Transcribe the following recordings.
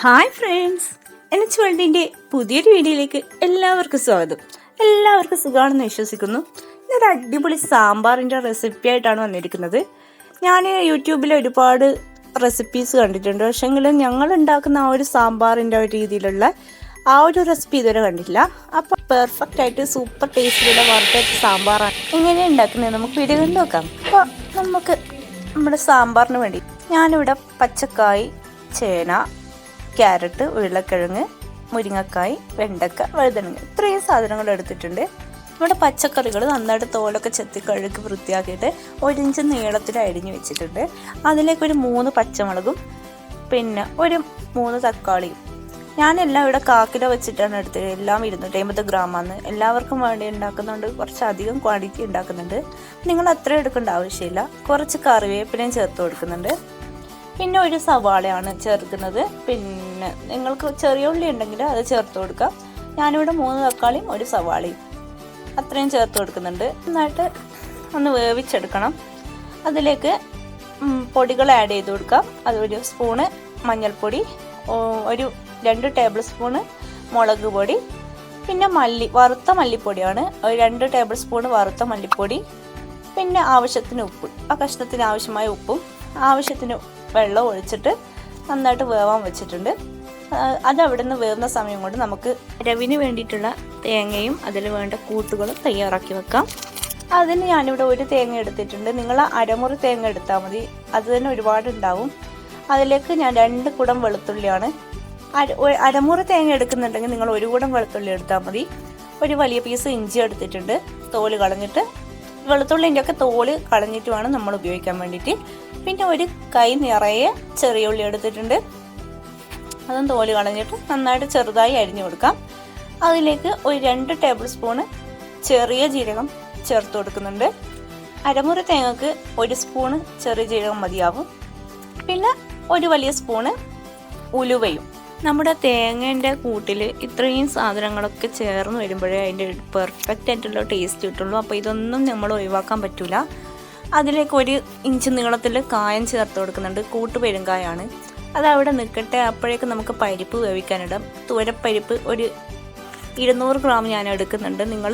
Hi friends, എന്നെ വേൾഡിൻ്റെ പുതിയൊരു വീഡിയോയിലേക്ക് എല്ലാവർക്കും സ്വാഗതം. എല്ലാവർക്കും സുഖമാണെന്ന് വിശ്വസിക്കുന്നു. ഇതൊരു അടിപൊളി സാമ്പാറിൻ്റെ റെസിപ്പി ആയിട്ടാണ് വന്നിരിക്കുന്നത്. ഞാൻ യൂട്യൂബിൽ ഒരുപാട് റെസിപ്പീസ് കണ്ടിട്ടുണ്ട്, പക്ഷേങ്കിൽ ഞങ്ങൾ ഉണ്ടാക്കുന്ന ആ ഒരു സാമ്പാറിൻ്റെ ഒരു രീതിയിലുള്ള ആ ഒരു റെസിപ്പി ഇതുവരെ കണ്ടില്ല. അപ്പോൾ പെർഫെക്റ്റ് ആയിട്ട് സൂപ്പർ ടേസ്റ്റിലുള്ള വറുത്തരച്ച സാമ്പാറാണ് എങ്ങനെയാണ് ഉണ്ടാക്കുന്നത് നമുക്ക് വീഡിയോ കണ്ടു നോക്കാം. അപ്പോൾ നമുക്ക് നമ്മുടെ സാമ്പാറിന് വേണ്ടി ഞാനിവിടെ പച്ചക്കായ്, ചേന, ക്യാരറ്റ്, ഉരുളക്കിഴങ്ങ്, മുരിങ്ങക്കായ്, വെണ്ടക്ക, വഴുതനങ്ങ ഇത്രയും സാധനങ്ങൾ എടുത്തിട്ടുണ്ട്. നമ്മുടെ പച്ചക്കറികൾ നന്നായിട്ട് തോലൊക്കെ ചെത്തി കഴുകി വൃത്തിയാക്കിയിട്ട് 1 ഇഞ്ച് നീളത്തിൽ അരിഞ്ഞ് വെച്ചിട്ടുണ്ട്. അതിലേക്കൊരു 3 പച്ചമുളകും പിന്നെ ഒരു 3 തക്കാളിയും. ഞാനെല്ലാം ഇവിടെ 1/4 കിലോ വെച്ചിട്ടാണ് എടുത്തത്. എല്ലാം 250 ഗ്രാമാണ്. എല്ലാവർക്കും വേണ്ടി ഉണ്ടാക്കുന്നുണ്ട്, കുറച്ചധികം ക്വാണ്ടിറ്റി ഉണ്ടാക്കുന്നുണ്ട്. നിങ്ങൾ അത്ര എടുക്കേണ്ട ആവശ്യമില്ല. കുറച്ച് കറിവേപ്പിലയും ചേർത്ത് കൊടുക്കുന്നുണ്ട്. പിന്നെ ഒരു സവാളയാണ് ചേർക്കുന്നത്. പിന്നെ നിങ്ങൾക്ക് ചെറിയ ഉള്ളി ഉണ്ടെങ്കിൽ അത് ചേർത്ത് കൊടുക്കാം. ഞാനിവിടെ 3 തക്കാളിയും ഒരു സവാളയും അത്രയും ചേർത്ത് കൊടുക്കുന്നുണ്ട്. നന്നായിട്ട് ഒന്ന് വേവിച്ചെടുക്കണം. അതിലേക്ക് പൊടികൾ ആഡ് ചെയ്ത് കൊടുക്കാം. അതൊരു സ്പൂണ് മഞ്ഞൾപ്പൊടി, ഒരു 2 ടേബിൾ സ്പൂണ് മുളക് പൊടി, പിന്നെ വറുത്ത മല്ലിപ്പൊടിയാണ്, ഒരു 2 ടേബിൾ സ്പൂണ് വറുത്ത മല്ലിപ്പൊടി, പിന്നെ ആവശ്യത്തിന് ഉപ്പ്, ആ കഷ്ണത്തിന് ആവശ്യമായ ഉപ്പും ആവശ്യത്തിന് വെള്ളം ഒഴിച്ചിട്ട് നന്നായിട്ട് വേവാൻ വെച്ചിട്ടുണ്ട്. അത് അവിടെ നിന്ന് വേവുന്ന സമയം കൊണ്ട് നമുക്ക് രവിന് വേണ്ടിയിട്ടുള്ള തേങ്ങയും അതിൽ വേണ്ട കൂട്ടുകളും തയ്യാറാക്കി വെക്കാം. അതിന് ഞാനിവിടെ 1 തേങ്ങ എടുത്തിട്ടുണ്ട്. നിങ്ങൾ അരമുറി തേങ്ങ എടുത്താൽ മതി, അത് തന്നെ ഒരുപാടുണ്ടാവും. അതിലേക്ക് ഞാൻ 2 കുടം വെളുത്തുള്ളിയാണ്. അരമുറി തേങ്ങ എടുക്കുന്നുണ്ടെങ്കിൽ നിങ്ങൾ 1 കുടം വെളുത്തുള്ളി എടുത്താൽ മതി. ഒരു വലിയ പീസ് ഇഞ്ചി എടുത്തിട്ടുണ്ട്, തോല് കളഞ്ഞിട്ട്. വെളുത്തുള്ളിൻ്റെ ഒക്കെ തോല് കളഞ്ഞിട്ട് വേണം നമ്മൾ ഉപയോഗിക്കാൻ വേണ്ടിയിട്ട്. പിന്നെ ഒരു കൈ നിറയെ ചെറിയ ഉള്ളി എടുത്തിട്ടുണ്ട്, അതും തോല് കളഞ്ഞിട്ട് നന്നായിട്ട് ചെറുതായി അരിഞ്ഞു കൊടുക്കാം. അതിലേക്ക് ഒരു 2 ടേബിൾ സ്പൂണ് ചെറിയ ജീരകം ചേർത്ത് കൊടുക്കുന്നുണ്ട്. അരമുറി തേങ്ങക്ക് 1 സ്പൂണ് ചെറിയ ജീരകം മതിയാവും. പിന്നെ ഒരു വലിയ സ്പൂണ് ഉലുവയും. നമ്മുടെ തേങ്ങേൻ്റെ കൂട്ടിൽ ഇത്രയും സാധനങ്ങളൊക്കെ ചേർന്ന് വരുമ്പോഴേ അതിൻ്റെ പെർഫെക്റ്റ് ആയിട്ടുള്ള ടേസ്റ്റ് കിട്ടുള്ളൂ. അപ്പോൾ ഇതൊന്നും നമ്മൾ ഒഴിവാക്കാൻ പറ്റില്ല. അതിലേക്ക് 1 ഇഞ്ച് നീളത്തിൽ കായം ചേർത്ത് കൊടുക്കുന്നുണ്ട്. കൂട്ടുപെരുങ്കായാണ്. അതവിടെ നിൽക്കട്ടെ. അപ്പോഴേക്ക് നമുക്ക് പരിപ്പ് വേവിക്കാനിടാം. തുവരപ്പരിപ്പ് ഒരു 200 ഗ്രാം ഞാൻ എടുക്കുന്നുണ്ട്. നിങ്ങൾ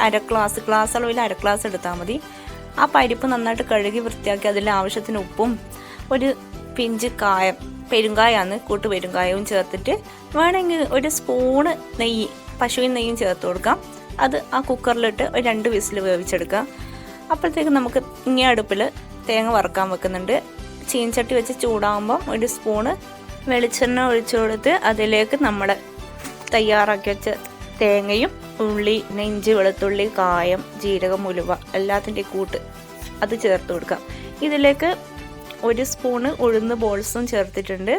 അര ഗ്ലാസ് അളവിൽ 1 ഗ്ലാസ് എടുത്താൽ മതി. ആ പരിപ്പ് നന്നായിട്ട് കഴുകി വൃത്തിയാക്കി അതിൽ ആവശ്യത്തിന് ഉപ്പും ഒരു പിഞ്ച് പെരുങ്കായാണ്, കൂട്ടുപെരുങ്കായവും ചേർത്തിട്ട് വേണമെങ്കിൽ 1 സ്പൂണ് നെയ്യ്, പശുവിൻ നെയ്യും ചേർത്ത് കൊടുക്കാം. അത് ആ കുക്കറിലിട്ട് ഒരു 2 വിസിൽ വേവിച്ചെടുക്കാം. അപ്പോഴത്തേക്ക് നമുക്ക് ഇങ്ങനെ അടുപ്പിൽ തേങ്ങ വറുക്കാൻ വെക്കുന്നുണ്ട്. ചീൻചട്ടി വെച്ച് ചൂടാകുമ്പം 1 സ്പൂണ് വെളിച്ചെണ്ണ ഒഴിച്ചു കൊടുത്ത് അതിലേക്ക് നമ്മുടെ തയ്യാറാക്കി വെച്ച തേങ്ങയും ഉള്ളി, ഇഞ്ചി, വെളുത്തുള്ളി, കായം, ജീരകം, ഉലുവ എല്ലാത്തിൻ്റെ കൂട്ട് അത് ചേർത്ത് കൊടുക്കാം. ഇതിലേക്ക് 1 സ്പൂണ് ഉഴുന്ന് ബോൾസും ചേർത്തിട്ടുണ്ട്.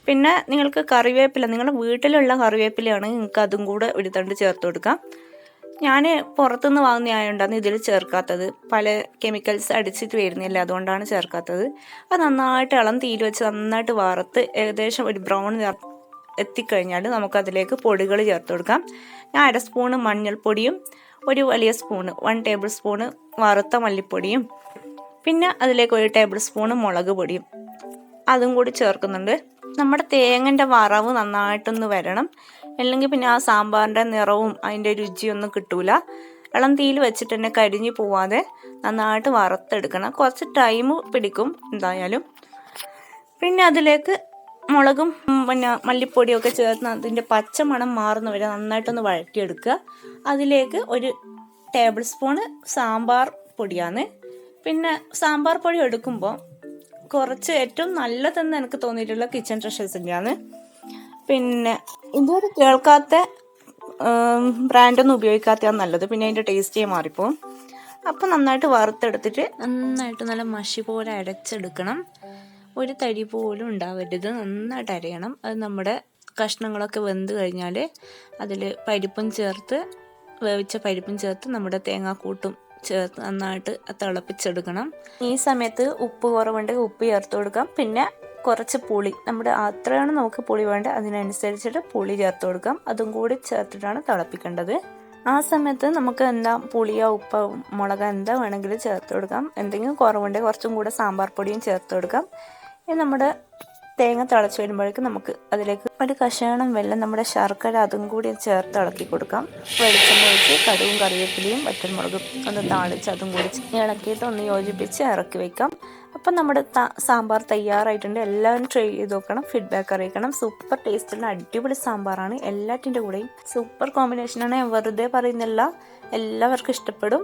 പിന്നെ നിങ്ങൾക്ക് കറിവേപ്പില, നിങ്ങളുടെ വീട്ടിലുള്ള കറിവേപ്പിലയാണെങ്കിൽ നിങ്ങൾക്ക് അതും കൂടെ ഒരു തണ്ട് ചേർത്ത് കൊടുക്കാം. ഞാൻ പുറത്തുനിന്ന് വാങ്ങുന്ന ആയതുകൊണ്ടാണ് ഇതിൽ ചേർക്കാത്തത്. പല കെമിക്കൽസ് അടിച്ചിട്ട് വരുന്നില്ല, അതുകൊണ്ടാണ് ചേർക്കാത്തത്. അത് നന്നായിട്ട് ഇളം തീയിൽ വെച്ച് നന്നായിട്ട് വറുത്ത് ഏകദേശം ഒരു ബ്രൗൺ എത്തിക്കഴിഞ്ഞാൽ നമുക്കതിലേക്ക് പൊടികൾ ചേർത്ത് കൊടുക്കാം. ഞാൻ 1 സ്പൂണ് മഞ്ഞൾപ്പൊടിയും ഒരു വലിയ സ്പൂണ് 1 ടേബിൾ സ്പൂണ് വറുത്ത മല്ലിപ്പൊടിയും പിന്നെ അതിലേക്ക് 1 ടേബിൾ സ്പൂണ് മുളക് പൊടിയും അതും കൂടി ചേർക്കുന്നുണ്ട്. നമ്മുടെ തേങ്ങൻ്റെ വറവ് നന്നായിട്ടൊന്ന് വരണം, അല്ലെങ്കിൽ പിന്നെ ആ സാമ്പാറിൻ്റെ നിറവും അതിൻ്റെ രുചിയൊന്നും കിട്ടൂല. ഇളം തീയിൽ വെച്ചിട്ട് തന്നെ കരിഞ്ഞു പോവാതെ നന്നായിട്ട് വറുത്തെടുക്കണം. കുറച്ച് ടൈം പിടിക്കും എന്തായാലും. പിന്നെ അതിലേക്ക് മുളകും പിന്നെ മല്ലിപ്പൊടിയൊക്കെ ചേർത്ത് അതിൻ്റെ പച്ചമണം മാറുന്നവരെ നന്നായിട്ടൊന്ന് വഴറ്റിയെടുക്കുക. അതിലേക്ക് 1 ടേബിൾ സ്പൂണ് സാമ്പാർ പൊടിയാണ്. പിന്നെ സാമ്പാർ പൊടി എടുക്കുമ്പോൾ കുറച്ച് ഏറ്റവും നല്ലതെന്ന് എനിക്ക് തോന്നിയിട്ടുള്ള കിച്ചൺ ട്രഷേഴ്സിൻ്റെയാണ്. പിന്നെ ഇതുവരെ കേൾക്കാത്ത ബ്രാൻഡൊന്നും ഉപയോഗിക്കാത്തതാണ് നല്ലത്, പിന്നെ അതിൻ്റെ ടേസ്റ്റേ മാറിപ്പോവും. അപ്പോൾ നന്നായിട്ട് വറുത്തെടുത്തിട്ട് നന്നായിട്ട് നല്ല മഷി പോലെ അരച്ചെടുക്കണം. ഒരു തരി പോലും ഉണ്ടാവരുത്, നന്നായിട്ട് അരയണം. അത് നമ്മുടെ കഷ്ണങ്ങളൊക്കെ വെന്ത് കഴിഞ്ഞാൽ അതിൽ പരിപ്പും ചേർത്ത്, വേവിച്ച പരിപ്പും ചേർത്ത് നമ്മുടെ തേങ്ങാക്കൂട്ടും ചേർത്ത് നന്നായിട്ട് തിളപ്പിച്ചെടുക്കണം. ഈ സമയത്ത് ഉപ്പ് കുറവുണ്ടെങ്കിൽ ഉപ്പ് ചേർത്ത് കൊടുക്കാം. പിന്നെ കുറച്ച് പുളി, നമ്മുടെ അത്രയാണ് നമുക്ക് പുളി വേണ്ടത്, അതിനനുസരിച്ചിട്ട് പുളി ചേർത്ത് കൊടുക്കാം. അതും കൂടി ചേർത്തിട്ടാണ് തിളപ്പിക്കേണ്ടത്. ആ സമയത്ത് നമുക്ക് എന്താ പുളിയോ ഉപ്പോ മുളക് എന്താ വേണമെങ്കിലും ചേർത്ത് കൊടുക്കാം. എന്തെങ്കിലും കുറവുണ്ടെങ്കിൽ കുറച്ചും കൂടെ സാമ്പാർ പൊടിയും ചേർത്ത് കൊടുക്കാം. ഇനി നമ്മുടെ തേങ്ങ തിളച്ച് വരുമ്പോഴേക്കും നമുക്ക് അതിലേക്ക് ഒരു കഷണം വെള്ളം നമ്മുടെ ശർക്കര അതും കൂടി ചേർത്ത് ഇളക്കി കൊടുക്കാം. വെളിച്ചെണ്ണ ഒഴിച്ച് കടുകും കറിവേപ്പിലയും വറ്റൽമുളകും ഒന്ന് താളിച്ച് അതും കൂടി ഇളക്കിയിട്ട് ഒന്ന് യോജിപ്പിച്ച് ഇറക്കി വെക്കാം. അപ്പം നമ്മുടെ സാമ്പാർ തയ്യാറായിട്ടുണ്ട്. എല്ലാവരും ട്രൈ ചെയ്ത് നോക്കണം, ഫീഡ്ബാക്ക് അറിയിക്കണം. സൂപ്പർ ടേസ്റ്റുള്ള അടിപൊളി സാമ്പാറാണ്. എല്ലാറ്റിൻ്റെ കൂടെയും സൂപ്പർ കോമ്പിനേഷനാണ്. ഞാൻ വെറുതെ പറയുന്നില്ല, എല്ലാവർക്കും ഇഷ്ടപ്പെടും.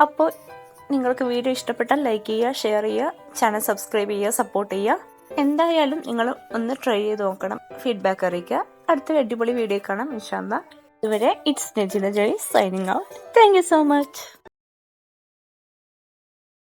അപ്പോൾ നിങ്ങൾക്ക് വീഡിയോ ഇഷ്ടപ്പെട്ടാൽ ലൈക്ക് ചെയ്യുക, ഷെയർ ചെയ്യുക, ചാനൽ സബ്സ്ക്രൈബ് ചെയ്യുക, സപ്പോർട്ട് ചെയ്യുക. എന്തായാലും നിങ്ങൾ ഒന്ന് ട്രൈ ചെയ്ത് നോക്കണം, ഫീഡ്ബാക്ക് അറിയിക്കുക. അടുത്തൊരു അടിപൊളി വീഡിയോ കാണാം ഇൻഷാ അല്ലാഹ്. ഇതുവരെ it's Nejila Joy signing out. Thank you so much.